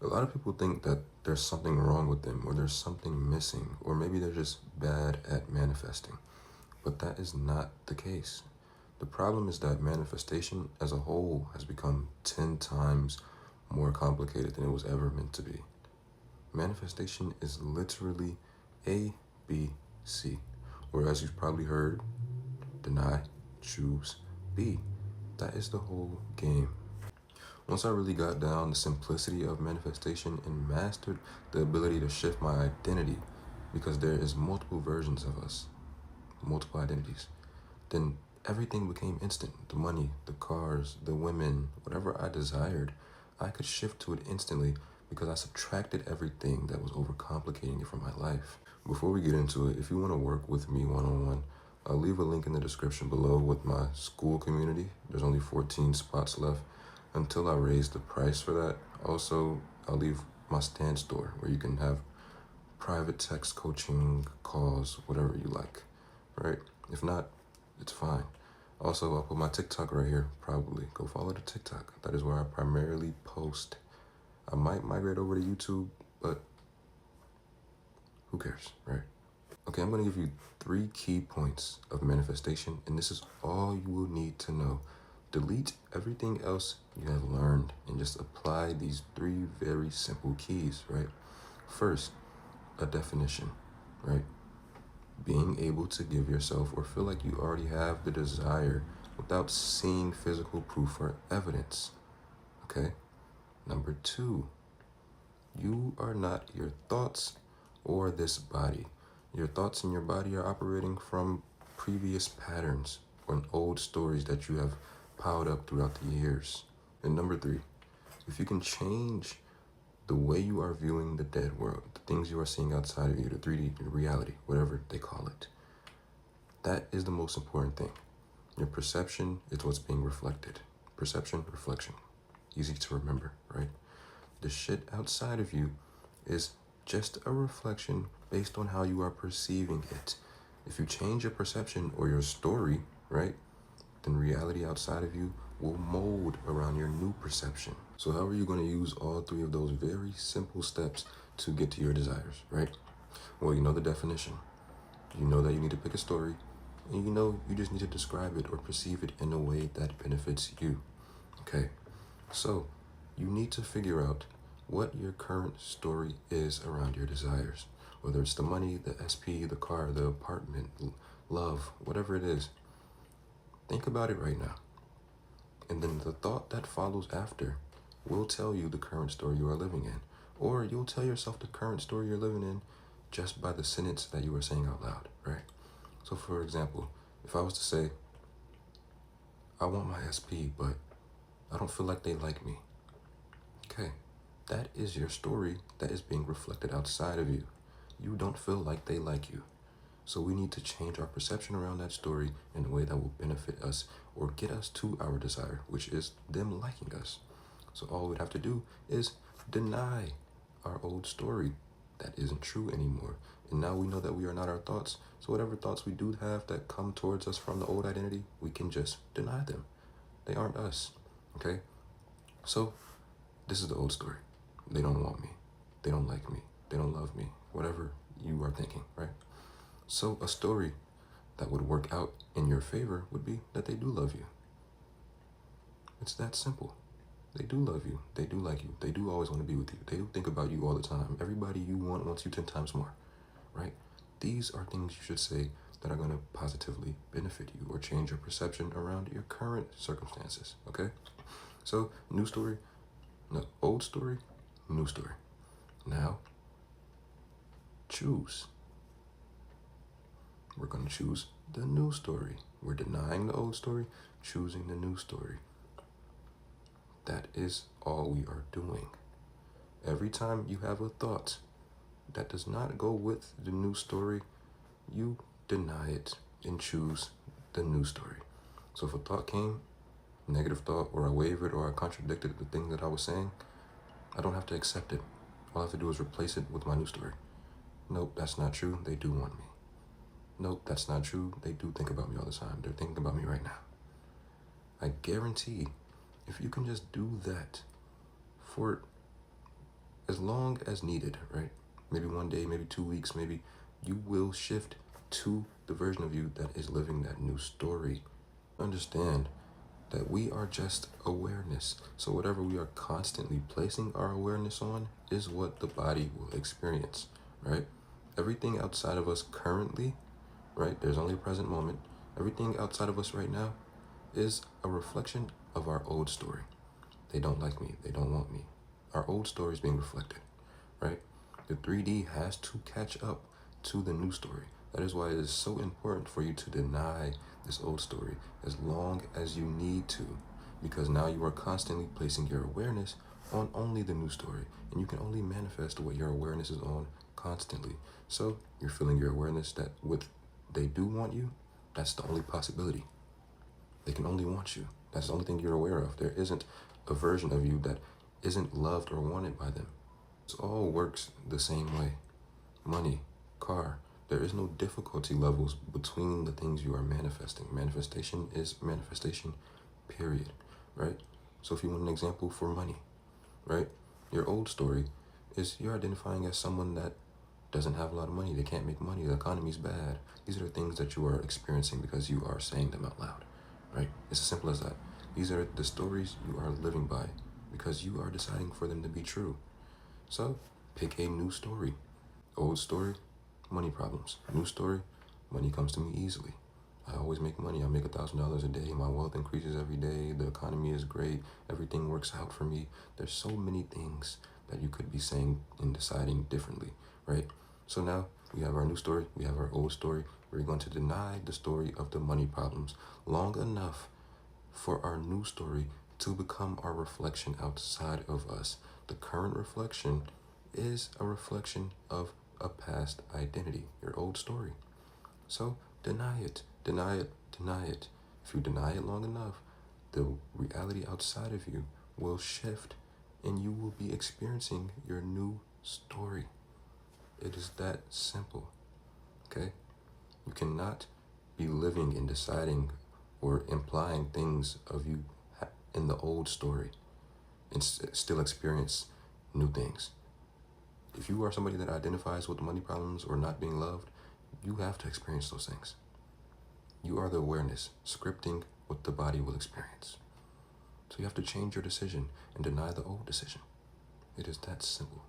A lot of people think that there's something wrong with them, or there's something missing, or maybe they're just bad at manifesting. But that is not the case. The problem is that manifestation as a whole has become 10 times more complicated than it was ever meant to be. Manifestation is literally A, B, C. Or as you've probably heard, deny, choose, be. That is the whole game. Once I really got down the simplicity of manifestation and mastered the ability to shift my identity, because there is multiple versions of us, multiple identities, then everything became instant. The money, the cars, the women, whatever I desired, I could shift to it instantly because I subtracted everything that was overcomplicating it for my life. Before we get into it, if you want to work with me one-on-one, I'll leave a link in the description below with my school community. There's only 14 spots left until I raise the price for that. Also, I'll leave my stand store where you can have private text coaching calls, whatever you like, right? If not, it's fine. Also, I'll put my TikTok right here, probably. Go follow the TikTok. That is where I primarily post. I might migrate over to YouTube, but who cares, right? Okay, I'm going to give you 3 key points of manifestation, and this is all you will need to know. Delete everything else you have learned and just apply these 3 very simple keys, right? First, a definition, right? Being able to give yourself or feel like you already have the desire without seeing physical proof or evidence, okay? Number 2, you are not your thoughts or this body. Your thoughts and your body are operating from previous patterns or old stories that you have piled up throughout the years. And number 3, if you can change the way you are viewing the dead world, the things you are seeing outside of you, the 3D reality, whatever they call it, that is the most important thing. Your perception is what's being reflected. Perception, reflection. Easy to remember, right? The shit outside of you is just a reflection based on how you are perceiving it. If you change your perception or your story, right, then reality outside of you will mold around your new perception. So how are you going to use all 3 of those very simple steps to get to your desires, right? Well, you know the definition. You know that you need to pick a story, and you know you just need to describe it or perceive it in a way that benefits you. Okay, so you need to figure out what your current story is around your desires, whether it's the money, the SP, the car, the apartment, love, whatever it is. Think about it right now. And then the thought that follows after will tell you the current story you are living in. Or you'll tell yourself the current story you're living in just by the sentence that you are saying out loud, right? So for example, if I was to say, I want my SP, but I don't feel like they like me. Okay, that is your story that is being reflected outside of you. You don't feel like they like you. So we need to change our perception around that story in a way that will benefit us or get us to our desire, which is them liking us. So all we'd have to do is deny our old story that isn't true anymore. And now we know that we are not our thoughts. So whatever thoughts we do have that come towards us from the old identity, we can just deny them. They aren't us, okay? So this is the old story. They don't want me. They don't like me. They don't love me. Whatever you are thinking, right? So a story that would work out in your favor would be that they do love you. It's that simple. They do love you. They do like you. They do always want to be with you. They do think about you all the time. Everybody you want wants you 10 times more, right? These are things you should say that are going to positively benefit you or change your perception around your current circumstances, okay? So, new story, no, old story, new story. Now, choose. We're going to choose the new story. We're denying the old story, choosing the new story. That is all we are doing. Every time you have a thought that does not go with the new story, you deny it and choose the new story. So if a thought came, negative thought, or I wavered or I contradicted the thing that I was saying, I don't have to accept it. All I have to do is replace it with my new story. Nope, that's not true. They do want me. Nope, that's not true. They do think about me all the time. They're thinking about me right now. I guarantee if you can just do that for as long as needed, right? Maybe one day, maybe 2 weeks, maybe you will shift to the version of you that is living that new story. Understand that we are just awareness. So whatever we are constantly placing our awareness on is what the body will experience, right? Everything outside of us currently, right? There's only a present moment. Everything outside of us right now is a reflection of our old story. They don't like me. They don't want me. Our old story is being reflected, right? The 3D has to catch up to the new story. That is why it is so important for you to deny this old story as long as you need to, because now you are constantly placing your awareness on only the new story, and you can only manifest what your awareness is on constantly. So you're feeling your awareness that with they do want you, that's the only possibility. They can only want you. That's the only thing you're aware of. There isn't a version of you that isn't loved or wanted by them. It all works the same way. Money, car. There is no difficulty levels between the things you are manifesting. Manifestation is manifestation, period, right? So if you want an example for money, right? Your old story is you're identifying as someone that doesn't have a lot of money. They can't make money. The economy's bad. These are the things that you are experiencing because you are saying them out loud, right? It's as simple as that. These are the stories you are living by because you are deciding for them to be true. So pick a new story. Old story, money problems. New story, money comes to me easily. I always make money. I make $1,000 a day. My wealth increases every day. The economy is great. Everything works out for me. There's so many things that you could be saying and deciding differently, right? So now we have our new story. We have our old story. We're going to deny the story of the money problems long enough for our new story to become our reflection outside of us. The current reflection is a reflection of a past identity, your old story. So deny it, deny it, deny it. If you deny it long enough, the reality outside of you will shift and you will be experiencing your new story. It is that simple, okay? You cannot be living and deciding or implying things of you in the old story and still experience new things. If you are somebody that identifies with money problems or not being loved, you have to experience those things. You are the awareness, scripting what the body will experience. So you have to change your decision and deny the old decision. It is that simple.